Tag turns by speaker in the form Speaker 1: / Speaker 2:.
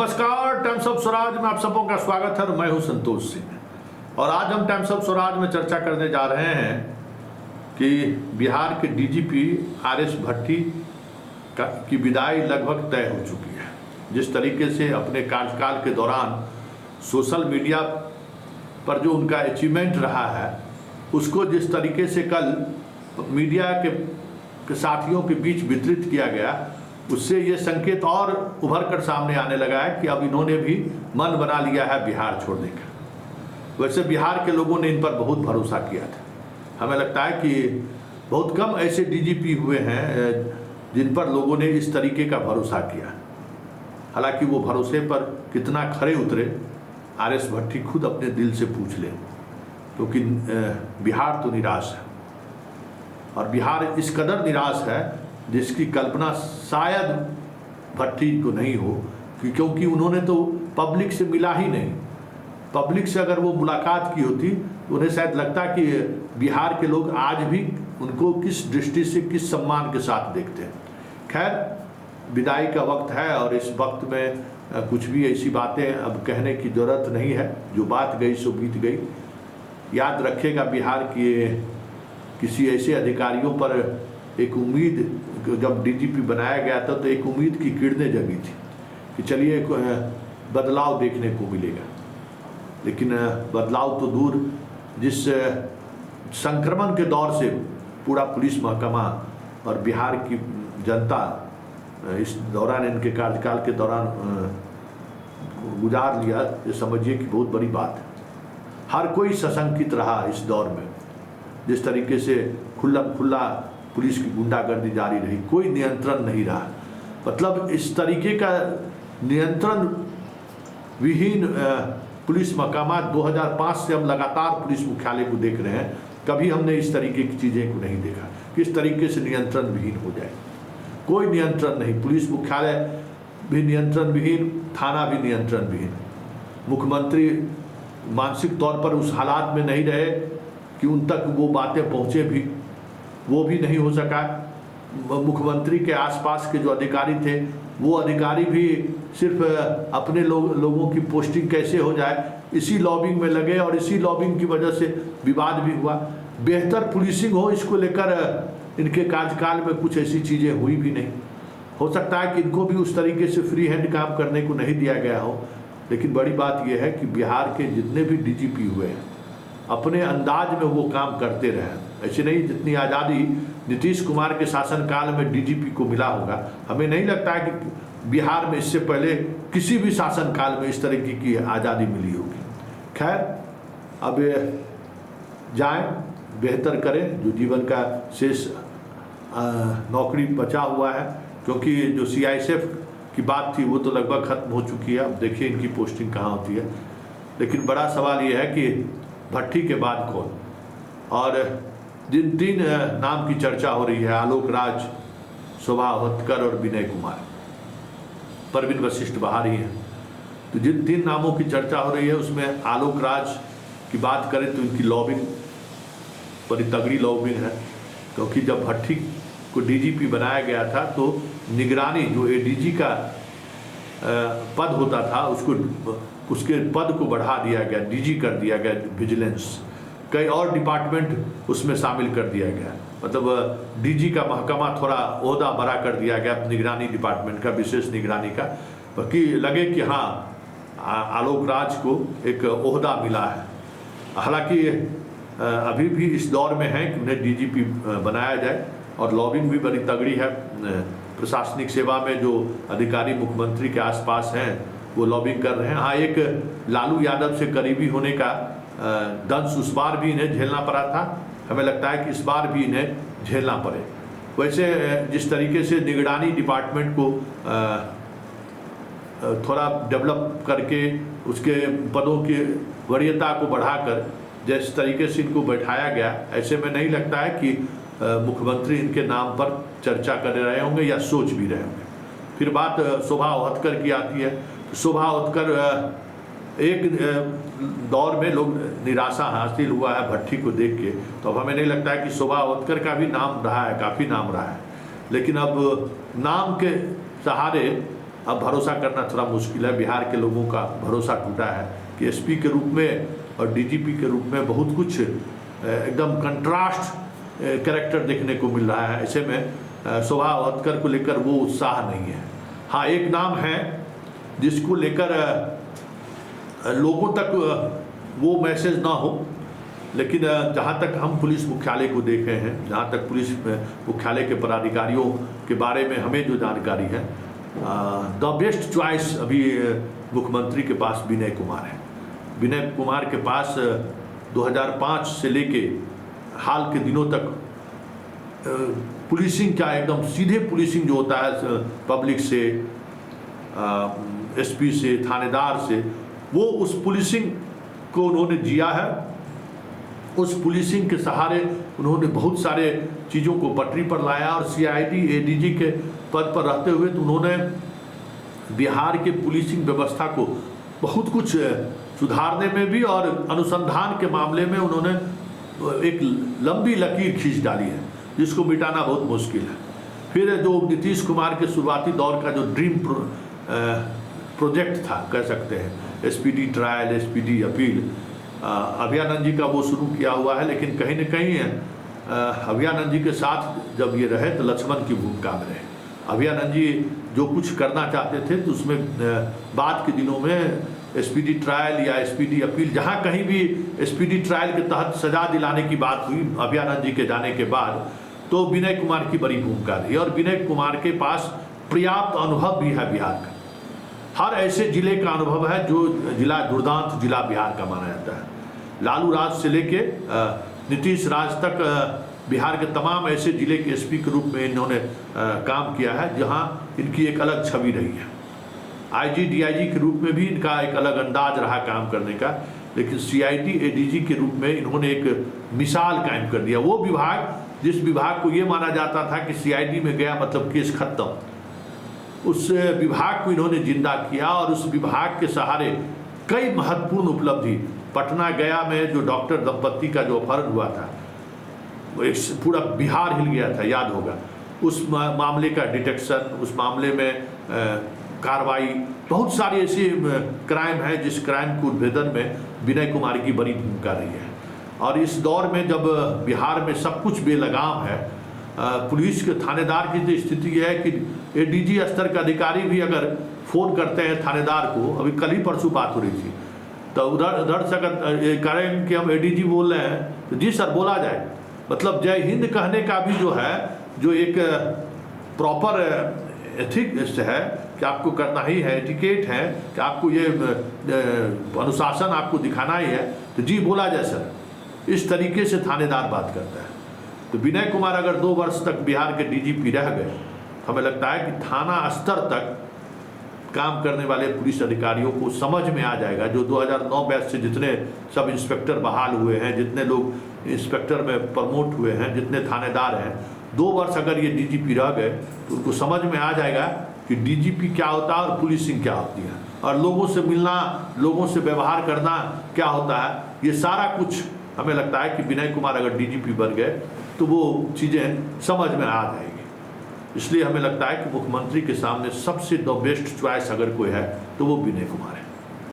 Speaker 1: नमस्कार, times of Swaraj में आप सबों का स्वागत है और मैं हूं संतोष सिंह। और आज हम टाइम्स ऑफ स्वराज में चर्चा करने जा रहे हैं कि बिहार के डीजीपी आर.एस. भट्टी की विदाई लगभग तय हो चुकी है। जिस तरीके से अपने कार्यकाल के दौरान सोशल मीडिया पर जो उनका अचीवमेंट रहा है, उसको जिस तरीके से कल मीडिया के साथियों के बीच वितरित किया गया, उससे ये संकेत और उभर कर सामने आने लगा है कि अब इन्होंने भी मन बना लिया है बिहार छोड़ने का। वैसे बिहार के लोगों ने इन पर बहुत भरोसा किया था। हमें लगता है कि बहुत कम ऐसे डीजीपी हुए हैं जिन पर लोगों ने इस तरीके का भरोसा किया। हालांकि वो भरोसे पर कितना खरे उतरे, आर.एस. भट्टी खुद अपने दिल से पूछ लें, क्योंकि बिहार तो निराश है। और बिहार इस कदर निराश है जिसकी कल्पना शायद भट्टी को नहीं हो, क्योंकि उन्होंने तो पब्लिक से मिला ही नहीं। पब्लिक से अगर वो मुलाकात की होती तो उन्हें शायद लगता कि बिहार के लोग आज भी उनको किस दृष्टि से, किस सम्मान के साथ देखते हैं। खैर, विदाई का वक्त है और इस वक्त में कुछ भी ऐसी बातें अब कहने की ज़रूरत नहीं है। जो बात गई सो बीत गई। याद रखेगा बिहार के किसी ऐसे अधिकारियों पर एक उम्मीद, जब डीजीपी बनाया गया था तो एक उम्मीद की किरणें जगी थी कि चलिए बदलाव देखने को मिलेगा। लेकिन बदलाव तो दूर, जिस संक्रमण के दौर से पूरा पुलिस महकमा और बिहार की जनता इस दौरान, इनके कार्यकाल के दौरान गुजार लिया, ये समझिए कि बहुत बड़ी बात है। हर कोई सशंकित रहा इस दौर में। जिस तरीके से खुला पुलिस की गुंडागर्दी जारी रही, कोई नियंत्रण नहीं रहा। मतलब इस तरीके का नियंत्रण विहीन पुलिस महकमा 2005 से हम लगातार पुलिस मुख्यालय को देख रहे हैं। कभी हमने इस तरीके की चीज़ें को नहीं देखा, किस तरीके से नियंत्रण विहीन हो जाए। कोई नियंत्रण नहीं, पुलिस मुख्यालय भी नियंत्रण विहीन, थाना भी नियंत्रण विहीन। मुख्यमंत्री मानसिक तौर पर उस हालात में नहीं रहे कि उन तक वो बातें पहुँचे भी, वो भी नहीं हो सका। मुख्यमंत्री के आसपास के जो अधिकारी थे, वो अधिकारी भी सिर्फ अपने लोगों की पोस्टिंग कैसे हो जाए, इसी लॉबिंग में लगे और इसी लॉबिंग की वजह से विवाद भी हुआ। बेहतर पुलिसिंग हो, इसको लेकर इनके कार्यकाल में कुछ ऐसी चीज़ें हुई भी नहीं। हो सकता है कि इनको भी उस तरीके से फ्री हैंड काम करने को नहीं दिया गया हो। लेकिन बड़ी बात यह है कि बिहार के जितने भी डीजीपी हुए हैं, अपने अंदाज में वो काम करते रहे। ऐसे नहीं, जितनी आज़ादी नीतीश कुमार के शासनकाल में डीजीपी को मिला होगा, हमें नहीं लगता है कि बिहार में इससे पहले किसी भी शासनकाल में इस तरीके की आज़ादी मिली होगी। खैर, अब जाएं, बेहतर करें। जो जीवन का शेष नौकरी बचा हुआ है, क्योंकि जो CISF की बात थी वो तो लगभग खत्म हो चुकी है। अब देखिए इनकी पोस्टिंग कहाँ होती है। लेकिन बड़ा सवाल ये है कि भट्टी के बाद कौन। और जिन तीन नाम की चर्चा हो रही है, आलोक राज, शोभा अवतकर और विनय कुमार, परवीन वशिष्ठ बाहर ही हैं। तो जिन तीन नामों की चर्चा हो रही है उसमें आलोक राज की बात करें तो इनकी लॉबिंग बड़ी तगड़ी लॉबिंग है। क्योंकि जब भट्टी को डीजीपी बनाया गया था तो निगरानी, जो ADG का पद होता था, उसके पद को बढ़ा दिया गया, DG कर दिया गया, विजिलेंस। कई और डिपार्टमेंट उसमें शामिल कर दिया गया। मतलब DG का महकमा थोड़ा ओहदा बड़ा कर दिया गया निगरानी डिपार्टमेंट का, विशेष निगरानी का, कि लगे कि हाँ, आलोक राज को एक ओहदा मिला है। हालांकि अभी भी इस दौर में है कि उन्हें DGP बनाया जाए। और लॉबिंग भी बड़ी तगड़ी है। प्रशासनिक सेवा में जो अधिकारी मुख्यमंत्री के आसपास हैं वो लॉबिंग कर रहे हैं। हाँ, एक लालू यादव से करीबी होने का दंश उस बार भी इन्हें झेलना पड़ा था। हमें लगता है कि इस बार भी इन्हें झेलना पड़े। वैसे जिस तरीके से निगरानी डिपार्टमेंट को थोड़ा डेवलप करके उसके पदों की वरीयता को बढ़ाकर जिस तरीके से इनको बैठाया गया, ऐसे में नहीं लगता है कि मुख्यमंत्री इनके नाम पर चर्चा कर रहे होंगे या सोच भी रहे होंगे। फिर बात शोभा अवतकर की आती है। शोभा अवतकर एक दौर में लोग निराशा हासिल हुआ है भट्टी को देख के, तो अब हमें नहीं लगता है कि शोभा अवतकर का भी नाम रहा है, काफ़ी नाम रहा है। लेकिन अब नाम के सहारे अब भरोसा करना थोड़ा मुश्किल है। बिहार के लोगों का भरोसा टूटा है कि एसपी के रूप में और डीजीपी के रूप में बहुत कुछ एकदम कंट्रास्ट कैरेक्टर देखने को मिल रहा है। ऐसे में शोभा अवतकर को लेकर वो उत्साह नहीं है। हाँ, एक नाम है जिसको लेकर लोगों तक वो मैसेज ना हो, लेकिन जहाँ तक हम पुलिस मुख्यालय को देखे हैं, जहाँ तक पुलिस मुख्यालय के पदाधिकारियों के बारे में हमें जो जानकारी है, द बेस्ट चॉइस अभी मुख्यमंत्री के पास विनय कुमार है। विनय कुमार के पास 2005 से लेके हाल के दिनों तक पुलिसिंग क्या एकदम सीधे पुलिसिंग जो होता है पब्लिक से, एसपी से, थानेदार से, वो उस पुलिसिंग को उन्होंने जिया है। उस पुलिसिंग के सहारे उन्होंने बहुत सारे चीज़ों को पटरी पर लाया और सीआईडी एडीजी के पद पर रहते हुए तो उन्होंने बिहार के पुलिसिंग व्यवस्था को बहुत कुछ सुधारने में भी और अनुसंधान के मामले में उन्होंने एक लंबी लकीर खींच डाली है, जिसको मिटाना बहुत मुश्किल है। फिर जो नीतीश कुमार के शुरुआती दौर का जो ड्रीम प्रोजेक्ट था, कह सकते हैं, SPD trial, SPD appeal, Abhayanand ji का वो शुरू किया हुआ है, लेकिन कहीं न कहीं अभयानंद जी के साथ जब ये रहे तो लक्ष्मण की भूमिका में रहे। अभयानंद जी जो कुछ करना चाहते थे तो उसमें बाद के दिनों में एसपीडी ट्रायल या एसपीडी अपील, जहाँ कहीं भी एसपीडी ट्रायल के तहत सजा दिलाने की बात हुई अभयानंद जी के जाने के बाद, तो विनय कुमार की बड़ी भूमिका रही। और विनय कुमार के पास पर्याप्त अनुभव भी है बिहार का, हर ऐसे जिले का अनुभव है जो जिला दुर्दांत जिला बिहार का माना जाता है। लालू राज से लेके नीतीश राज तक बिहार के तमाम ऐसे जिले के एसपी के रूप में इन्होंने काम किया है, जहां इनकी एक अलग छवि रही है। आईजी डीआईजी के रूप में भी इनका एक अलग अंदाज रहा काम करने का, लेकिन सीआईडी एडीजी के रूप में इन्होंने एक मिसाल कायम कर दिया। वो विभाग, जिस विभाग को ये माना जाता था कि सीआईडी में गया मतलब केस खत्म, उस विभाग को इन्होंने जिंदा किया और उस विभाग के सहारे कई महत्वपूर्ण उपलब्धि, पटना गया में जो डॉक्टर दंपति का जो अपहरण हुआ था, वो एक पूरा बिहार हिल गया था, याद होगा। उस मामले का डिटेक्शन, उस मामले में कार्रवाई, बहुत सारी ऐसी क्राइम है जिस क्राइम को उद्भेदन में विनय कुमार की बड़ी भूमिका रही है। और इस दौर में जब बिहार में सब कुछ बेलगाम है, पुलिस के थानेदार की तो स्थिति है कि एडीजी स्तर का अधिकारी भी अगर फ़ोन करते हैं थानेदार को, अभी कल ही परसों बात हो रही थी, तो उधर से अगर करें कि हम एडीजी बोल रहे हैं तो जी सर बोला जाए, मतलब जय हिंद कहने का भी जो है, जो एक प्रॉपर एथिक्स है कि आपको करना ही है, एटिकेट है कि आपको ये अनुशासन आपको दिखाना ही है, तो जी बोला जाए सर, इस तरीके से थानेदार बात करता है। तो विनय कुमार अगर 2 वर्ष तक बिहार के डीजीपी रह गए, हमें लगता है कि थाना स्तर तक काम करने वाले पुलिस अधिकारियों को समझ में आ जाएगा, जो 2009 बैच से जितने सब इंस्पेक्टर बहाल हुए हैं, जितने लोग इंस्पेक्टर में प्रमोट हुए हैं, जितने थानेदार हैं, 2 वर्ष अगर ये डीजीपी रह गए तो उनको समझ में आ जाएगा कि डीजीपी क्या होता है और पुलिसिंग क्या होती है, और लोगों से मिलना, लोगों से व्यवहार करना क्या होता है, ये सारा कुछ हमें लगता है कि विनय कुमार अगर डीजीपी बन गए तो वो चीज़ें समझ में आ जाएगी। इसलिए हमें लगता है कि मुख्यमंत्री के सामने सबसे द बेस्ट चॉइस अगर कोई है तो वो विनय कुमार है।